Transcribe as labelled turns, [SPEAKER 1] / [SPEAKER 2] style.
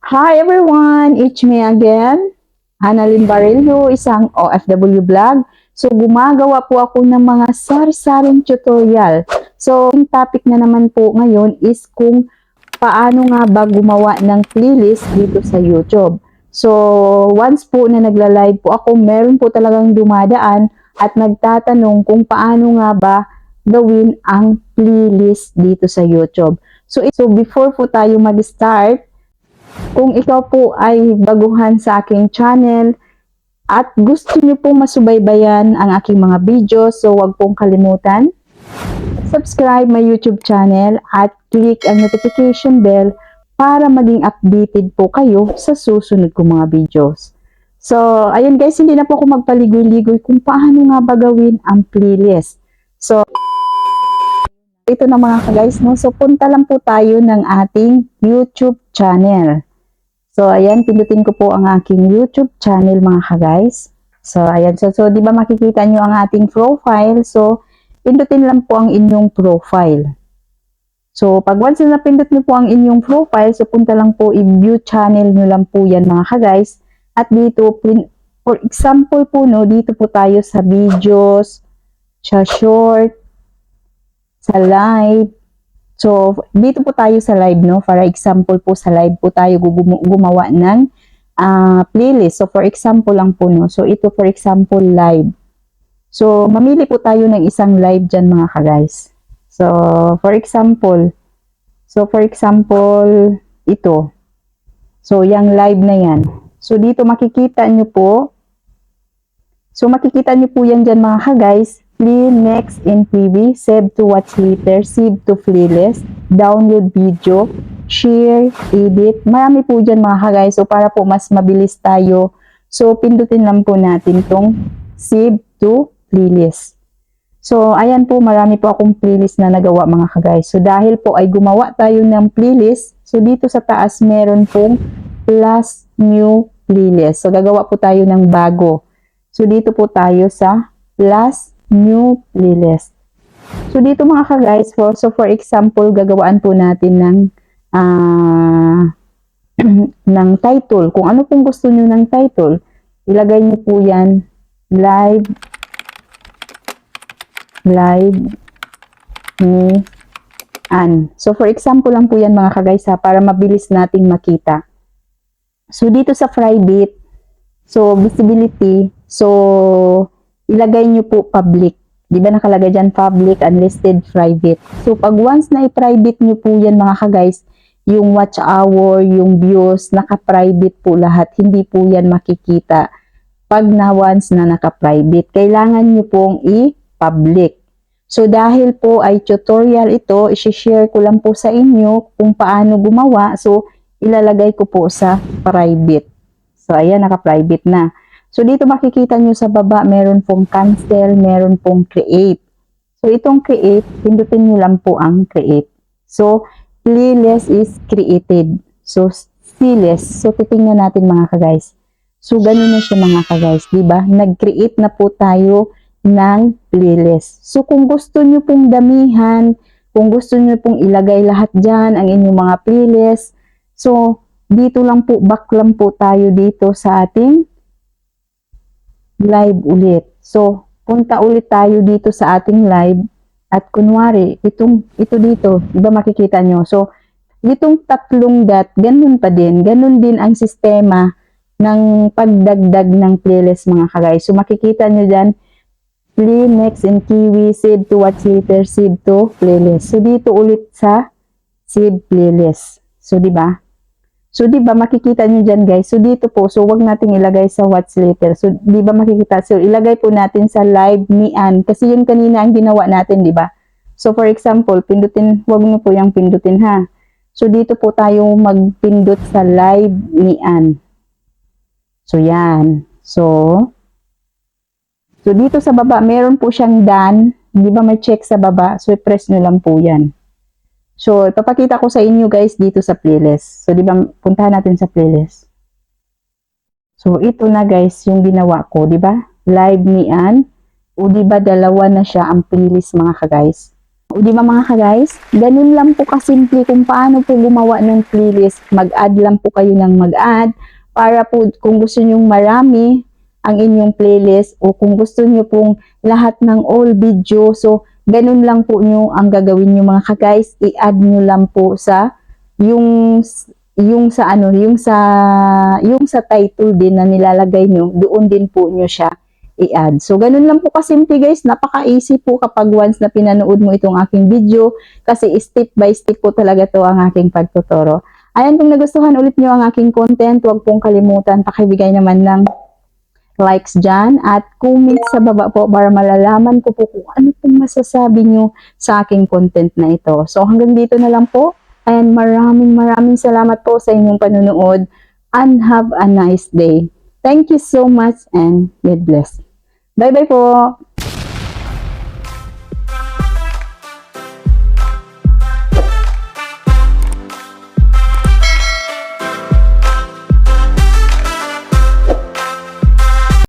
[SPEAKER 1] Hi everyone, it's me again, Annalyn Barillo, isang OFW vlog. So gumagawa po ako ng mga sari-saring tutorial. So yung topic na naman po ngayon is kung paano nga ba gumawa ng playlist dito sa YouTube. So once po na nagla-live po ako, meron po talagang dumadaan at nagtatanong kung paano nga ba gawin ang playlist dito sa YouTube. So before po tayo mag-start, kung ikaw po ay baguhan sa aking channel at gusto niyo pong masubaybayan ang aking mga videos, so huwag pong kalimutan, subscribe my YouTube channel at click ang notification bell para maging updated po kayo sa susunod kong mga videos. So, ayun guys, hindi na po ako magpaligoy-ligoy kung paano nga ba gawin ang playlist. So, ito na mga guys, no? So, punta lang po tayo ng ating YouTube channel. So, ayan, pindutin ko po ang aking YouTube channel mga ka-guys. So, ayan. So, di ba makikita nyo ang ating profile? So, pindutin lang po ang inyong profile. So, pag once na napindot nyo po ang inyong profile, so punta lang po i-view channel nyo lang po yan mga ka-guys. At dito, for example po, no, dito po tayo sa videos, sa short, sa live. So, dito po tayo sa live, no? For example po, sa live po tayo gumawa ng playlist. So, for example lang po, no? So, ito for example, live. So, mamili po tayo ng isang live dyan, mga ka-guys. So, for example, ito. So, yung live na yan. So, dito makikita nyo po. So, makikita nyo po yan dyan, mga ka-guys. Play next in PV, save to watch later, save to playlist, download video, share, edit. Marami po dyan mga ka-guys. So, para po mas mabilis tayo. So, pindutin lang po natin tong save to playlist. So, ayan po, marami po akong playlist na nagawa mga ka-guys. So, dahil po ay gumawa tayo ng playlist, so dito sa taas meron pong plus new playlist. So, gagawa po tayo ng bago. So, dito po tayo sa plus new playlist. So, dito mga ka-guys, so for example, gagawaan po natin ng ng title. Kung ano pong gusto nyo ng title, ilagay nyo po yan, live ni Ann. So, for example lang po yan mga ka-guys ha, para mabilis nating makita. So, dito sa private, so visibility, so ilagay nyo po public. Di ba nakalagay dyan public, unlisted, private. So pag once na i-private nyo po yan mga ka-guys, yung watch hour, yung views, naka-private po lahat. Hindi po yan makikita pag na once na naka-private. Kailangan nyo pong i-public. So dahil po ay tutorial ito, isi-share ko lang po sa inyo kung paano gumawa. So ilalagay ko po sa private. So ayan, naka-private na. So, dito makikita nyo sa baba, meron pong cancel, meron pong create. So, itong create, pindutin nyo lang po ang create. So, playlist is created. So, playlist. So, titingnan natin mga ka-guys. So, ganun na siya mga ka-guys, diba? Nag-create na po tayo ng playlist. So, kung gusto nyo pong damihan, kung gusto nyo pong ilagay lahat dyan, ang inyong mga playlist, so, dito lang po, back lang po tayo dito sa ating live ulit. So, punta ulit tayo dito sa ating live at kunwari, ito dito, diba makikita nyo? So, itong tatlong dot, ganun pa din. Ganun din ang sistema ng pagdagdag ng playlist mga ka-guys. So, makikita nyo dyan, play next in Kiwi, save to watch later, save to playlist. So, dito ulit sa save playlist. So, diba? So, di ba makikita nyo dyan guys. So, dito po. So, wag nating ilagay sa watch later. So, di ba makikita? So, ilagay po natin sa live ni Ann. Kasi yun kanina ang ginawa natin, di ba? So, for example, pindutin, wag nyo po yung pindutin ha. So, dito po tayo magpindot sa live ni Ann. So, yan. So, dito sa baba, meron po siyang done. Di ba may check sa baba? So, press nyo lang po yan. So, ipapakita ko sa inyo guys dito sa playlist. So, di ba, puntahan natin sa playlist. So, ito na guys yung ginawa ko, di ba? Live ni Ann. O di ba dalawa na siya ang playlist mga ka-guys. O di ba mga ka-guys? Ganun lang po kasimple kung paano po gumawa ng playlist. Mag-add lang po kayo ng mag-add para po kung gusto nyong marami ang inyong playlist o kung gusto nyo pong lahat ng all video. So, ganun lang po nyo ang gagawin nyo mga ka-guys. I-add nyo lang po sa yung yung sa title din na nilalagay nyo, doon din po nyo siya i-add. So, ganun lang po kasimple guys. Napaka-easy po kapag once na pinanood mo itong aking video kasi step by step po talaga to ang aking pagtuturo. Ayan, kung nagustuhan ulit nyo ang aking content, huwag pong kalimutan, pakibigay naman ng likes dyan at comment sa baba po para malalaman ko po kung ano pong masasabi nyo sa aking content na ito. So, hanggang dito na lang po and maraming salamat po sa inyong panunood and have a nice day. Thank you so much and God bless. Bye-bye po!